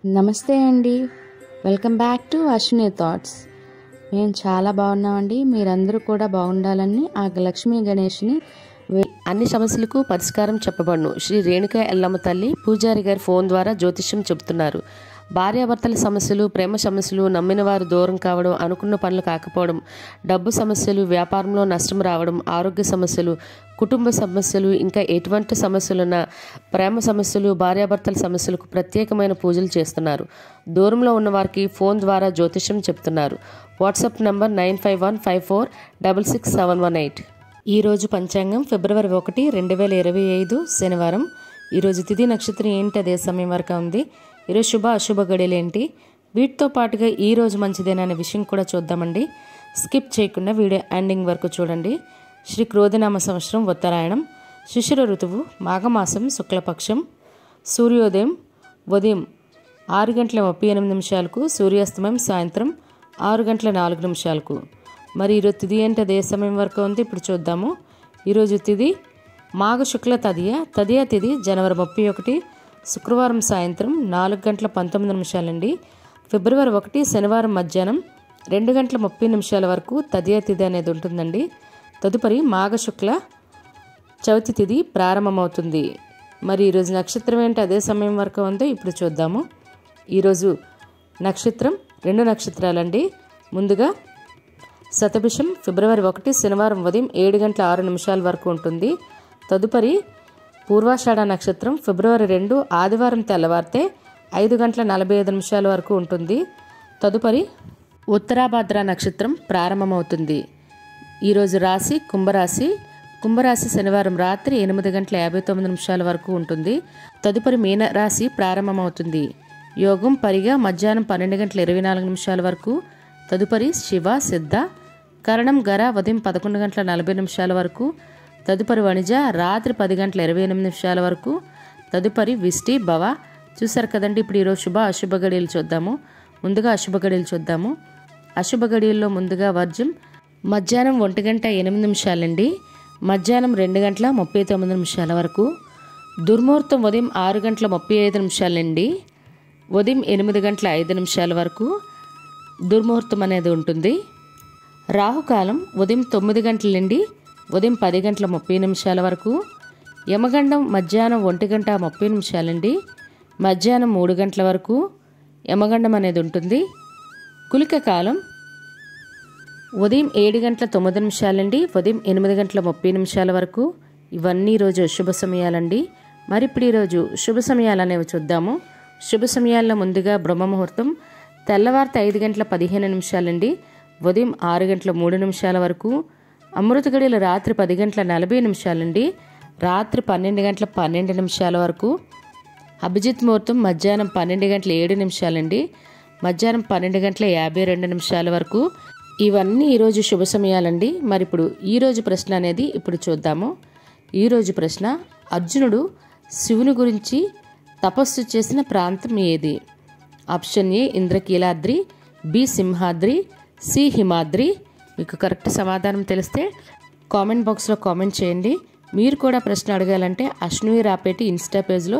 నమస్తే అండి. Welcome back to Ashwini thoughts. మేము చాలా బాగున్నామండి. మీరందరూ కూడా బాగుండాలని ఆ లక్ష్మీ గణేష్ని అన్ని సమస్యలకు పరిష్కారం చెప్పబడును. శ్రీ రేణుకా ఎల్లమ్మ తల్లి పూజారి గారి ఫోన్ ద్వారా జ్యోతిష్యం చెబుతున్నారు. భార్యాభర్తల సమస్యలు, ప్రేమ సమస్యలు, నమ్మిన వారు దూరం కావడం, అనుకున్న పనులు కాకపోవడం, డబ్బు సమస్యలు, వ్యాపారంలో నష్టం రావడం, ఆరోగ్య సమస్యలు, కుటుంబ సమస్యలు, ఇంకా ఎటువంటి సమస్యలున్నా ప్రేమ సమస్యలు, భార్యాభర్తల సమస్యలకు ప్రత్యేకమైన పూజలు చేస్తున్నారు. దూరంలో ఉన్న వారికి ఫోన్ ద్వారా జ్యోతిష్యం చెప్తున్నారు. WhatsApp number 9515466718. ఈరోజు పంచాంగం ఫిబ్రవరి 1, 2025 శనివారం. ఈరోజు తిథి నక్షత్రం ఏంటి, అదే సమయం వరకు ఉంది. ఈరోజు శుభ అశుభ గడియలు ఏంటి, వీటితో పాటుగా ఈరోజు మంచిదేనా అనే విషయం కూడా చూద్దామండి. స్కిప్ చేయకుండా వీడియో ఎండింగ్ వరకు చూడండి. శ్రీ క్రోధనామ సంవత్సరం ఉత్తరాయణం, శిశిర ఋతువు, మాఘమాసం, శుక్లపక్షం. సూర్యోదయం ఉదయం 6:38 సూర్యాస్తమయం సాయంత్రం 6:04. మరి ఈరోజు తిథి ఏంటి, అదే సమయం వరకు ఉంది. ఇప్పుడు చూద్దాము. ఈరోజు తిథి మాఘ శుక్ల తదియ తిథి జనవరి 31, శుక్రవారం సాయంత్రం 4:19 అండి. ఫిబ్రవరి 1 శనివారం మధ్యాహ్నం 2:30 వరకు తదియ తిథి అనేది ఉంటుందండి. తదుపరి మాఘ శుక్ల చవితి తిథి ప్రారంభమవుతుంది. మరి ఈరోజు నక్షత్రం ఏంటి, అదే సమయం వరకు ఉందో ఇప్పుడు చూద్దాము. ఈరోజు నక్షత్రం 2 నక్షత్రాలండి. ముందుగా శతభిషం ఫిబ్రవరి 1 శనివారం ఉదయం 7:06 వరకు ఉంటుంది. తదుపరి పూర్వాషాఢ నక్షత్రం ఫిబ్రవరి 2 ఆదివారం తెల్లవారితే 5:45 వరకు ఉంటుంది. తదుపరి ఉత్తరాభాద్ర నక్షత్రం ప్రారంభమవుతుంది. ఈరోజు రాశి కుంభరాశి. కుంభరాశి శనివారం రాత్రి 8:59 వరకు ఉంటుంది. తదుపరి మీనరాశి ప్రారంభమవుతుంది. యోగం పరిగా మధ్యాహ్నం 12:24 వరకు. తదుపరి శివ సిద్ధ. కరణం గర ఉదయం 11:40 వరకు. తదుపరి వణిజ రాత్రి 10:28 వరకు. తదుపరి విష్టి భవ. చూసారు కదండి. ఇప్పుడు ఈరోజు శుభ అశుభ గడియలు చూద్దాము. ముందుగా అశుభ గడియలు చూద్దాము. అశుభ గడియల్లో ముందుగా వర్జం మధ్యాహ్నం 1:08 అండి. మధ్యాహ్నం 2:39 వరకు. దుర్ముహూర్తం ఉదయం 6:35 అండి. ఉదయం 8:05 వరకు దుర్ముహూర్తం అనేది ఉంటుంది. రాహుకాలం ఉదయం 9 గంటల నుండి ఉదయం 10:30 వరకు. యమగండం మధ్యాహ్నం 1:30 అండి. మధ్యాహ్నం 3 గంటల వరకు యమగండం అనేది ఉంటుంది. కులిక కాలం ఉదయం 7:09 అండి. ఉదయం 8:30 వరకు. ఇవన్నీ ఈరోజు శుభ సమయాలండి. మరి ఇప్పుడు ఈరోజు శుభ సమయాలు అనేవి చూద్దాము. శుభ సమయాల్లో ముందుగా బ్రహ్మముహూర్తం తెల్లవారితే 5:15 అండి. ఉదయం 6:03 వరకు. అమృత గడియలు రాత్రి 10:40 అండి. రాత్రి 12:12 వరకు. అభిజిత్ ముహూర్తం మధ్యాహ్నం 12:07 అండి. మధ్యాహ్నం 12:52 వరకు. ఇవన్నీ ఈరోజు శుభ సమయాలండి. మరి ఇప్పుడు ఈరోజు ప్రశ్న అనేది ఇప్పుడు చూద్దాము. ఈరోజు ప్రశ్న, అర్జునుడు శివుని గురించి తపస్సు చేసిన ప్రాంతం ఏది? Option A Indrakeeladri, B Simhadri, C Himadri. మీకు కరెక్ట్ సమాధానం తెలిస్తే కామెంట్ బాక్స్లో కామెంట్ చేయండి. మీరు కూడా ప్రశ్న అడగాలంటే అశ్విని రాపేటి ఇన్స్టా పేజ్లో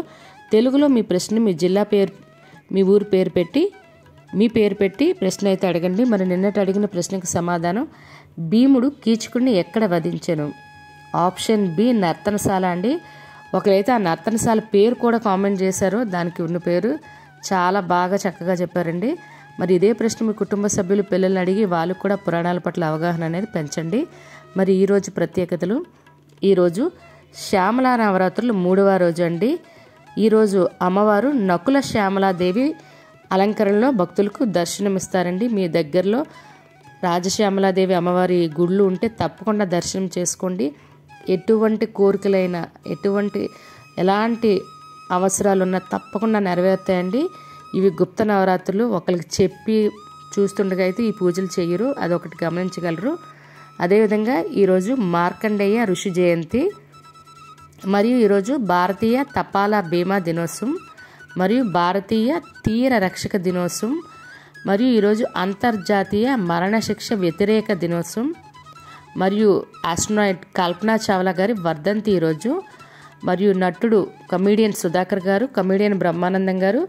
తెలుగులో మీ ప్రశ్న, మీ జిల్లా పేరు, మీ ఊరు పేరు పెట్టి, మీ పేరు పెట్టి ప్రశ్న అయితే అడగండి. మరి నిన్నటి అడిగిన ప్రశ్నకు సమాధానం, భీముడు కీచకుడిని ఎక్కడ వధించెను? ఆప్షన్ బి నర్తనశాల అండి. ఒకరైతే ఆ నర్తనశాల పేరు కూడా కామెంట్ చేశారు. దానికి ఉన్న పేరు చాలా బాగా చక్కగా చెప్పారండి. మరి ఇదే ప్రశ్న మీ కుటుంబ సభ్యులు, పిల్లల్ని అడిగి వాళ్ళకు కూడా పురాణాల పట్ల అవగాహన అనేది పెంచండి. మరి ఈరోజు ప్రత్యేకతలు, ఈరోజు శ్యామలా నవరాత్రులు 3వ రోజు అండి. ఈరోజు అమ్మవారు నకుల శ్యామలాదేవి అలంకరణలో భక్తులకు దర్శనమిస్తారండి. మీ దగ్గరలో రాజశ్యామలాదేవి అమ్మవారి గుళ్ళు ఉంటే తప్పకుండా దర్శనం చేసుకోండి. ఎటువంటి కోరికలైనా, ఎలాంటి అవసరాలున్నా తప్పకుండా నెరవేరుతాయండి. ఇవి గుప్త నవరాత్రులు. ఒకరికి చెప్పి చూస్తుండగా అయితే ఈ పూజలు చేయరు, అదొకటి గమనించగలరు. అదేవిధంగా ఈరోజు మార్కండేయ ఋషి జయంతి, మరియు ఈరోజు భారతీయ తపాలా బీమా దినోత్సవం, మరియు భారతీయ తీర రక్షక దినోత్సవం, మరియు ఈరోజు అంతర్జాతీయ మరణశిక్ష వ్యతిరేక దినోత్సవం, మరియు ఆస్ట్రోనాయిట్ కల్పనా చావ్లా గారి వర్ధంతి ఈరోజు, మరియు నటుడు కమీడియన్ సుధాకర్ గారు, కమీడియన్ బ్రహ్మానందం గారు,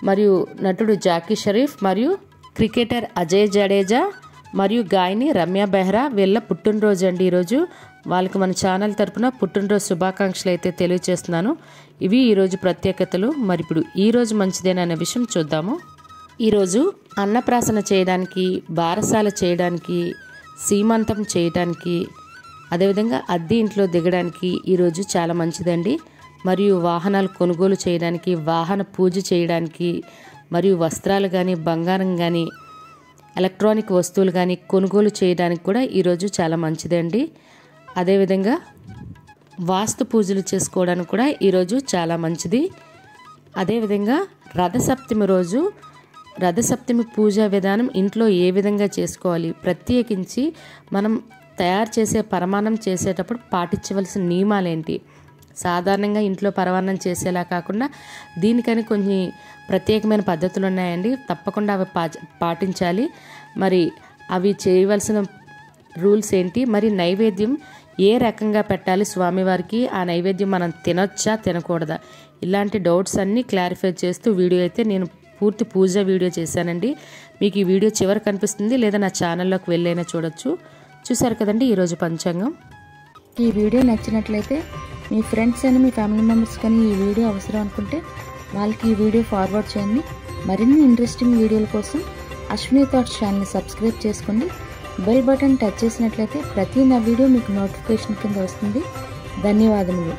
మరియు నటుడు జాకీ షరీఫ్ మరియు క్రికెటర్ అజయ్ జడేజా మరియు గాయని రమ్య బెహ్రా వీళ్ళ పుట్టినరోజు అండి ఈరోజు. వాళ్ళకి మన ఛానల్ తరపున పుట్టినరోజు శుభాకాంక్షలు అయితే తెలియజేస్తున్నాను. ఇవి ఈరోజు ప్రత్యేకతలు. మరి ఇప్పుడు ఈరోజు మంచిదేననే విషయం చూద్దాము. ఈరోజు అన్నప్రాసన చేయడానికి, బారసాల చేయడానికి, సీమంతం చేయడానికి, అదేవిధంగా అద్దె ఇంట్లో దిగడానికి ఈరోజు చాలా మంచిదండి. మరియు వాహనాలు కొనుగోలు చేయడానికి, వాహన పూజ చేయడానికి, మరియు వస్త్రాలు కానీ, బంగారం కానీ, ఎలక్ట్రానిక్ వస్తువులు కానీ కొనుగోలు చేయడానికి కూడా ఈరోజు చాలా మంచిదండి. అదేవిధంగా వాస్తు పూజలు చేసుకోవడానికి కూడా ఈరోజు చాలా మంచిది. అదేవిధంగా రథసప్తమి రోజు రథసప్తమి పూజా విధానం ఇంట్లో ఏ విధంగా చేసుకోవాలి, ప్రత్యేకించి మనం తయారు చేసే పరమాన్నం చేసేటప్పుడు పాటించవలసిన నియమాలేంటి, సాధారణంగా ఇంట్లో పరమాన్నం చేసేలా కాకుండా దీనికని కొన్ని ప్రత్యేకమైన పద్ధతులు ఉన్నాయండి. తప్పకుండా అవి పాటించాలి. మరి అవి చేయవలసిన రూల్స్ ఏంటి, మరి నైవేద్యం ఏ రకంగా పెట్టాలి స్వామివారికి, ఆ నైవేద్యం మనం తినొచ్చా తినకూడదా, ఇలాంటి డౌట్స్ అన్నీ క్లారిఫై చేస్తూ వీడియో అయితే నేను పూర్తి పూజ వీడియో చేశానండి. మీకు ఈ వీడియో చివరి కనిపిస్తుంది, లేదా నా ఛానల్లోకి వెళ్ళైనా చూడొచ్చు. చూసారు కదండి ఈరోజు పంచాంగం. ఈ వీడియో నచ్చినట్లయితే మీ ఫ్రెండ్స్ అని, మీ ఫ్యామిలీ మెంబర్స్ కానీ ఈ వీడియో అవసరం అనుకుంటే వాళ్ళకి ఈ వీడియో ఫార్వర్డ్ చేయండి. మరిన్ని ఇంట్రెస్టింగ్ వీడియోల కోసం అశ్విని థాట్స్ ఛానల్ని సబ్స్క్రైబ్ చేసుకోండి. బెల్ బటన్ టచ్ చేసినట్లయితే ప్రతి నా వీడియో మీకు నోటిఫికేషన్ కింద వస్తుంది. ధన్యవాదములు.